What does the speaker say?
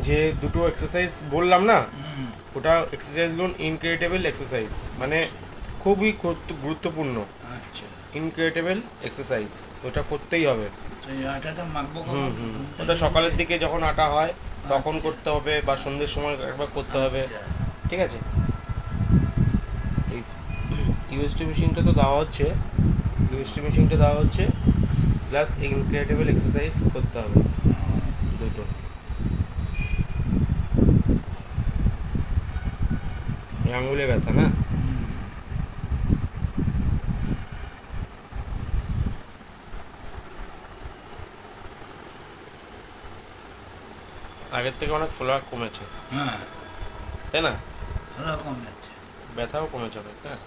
যে দুটো এক্সারসাইজ বললাম না, ওটা এক্সারসাইজগুলো ইনক্রেডিবল এক্সারসাইজ, মানে খুবই গুরুত্বপূর্ণ। আচ্ছা, ইনক্রেডিবল এক্সারসাইজ, ওটা করতেই হবে। তো এই আটাটা মাখবো হুম কখন? হুম ঘুম ওটা থেকে সকালের উঠে? দিকে যখন আটা হয় তখন আচ্ছা, করতে হবে, বা সন্ধ্যের সময় একবার করতে হবে, আচ্ছা, ঠিক আছে? এই ইউএসটি মেশিনটা তো দেওয়া হচ্ছে, ইউএসটি মেশিনটা দেওয়া হচ্ছে, প্লাস ইনক্রেডিবল এক্সারসাইজ করতে হবে দুটো। এই আঙুলে ব্যথা না? আগের থেকে অনেক ফোলা কমেছে, হ্যাঁ, তাই না? ওরকম আছে। ব্যথাও কমেছে অনেক, হ্যাঁ।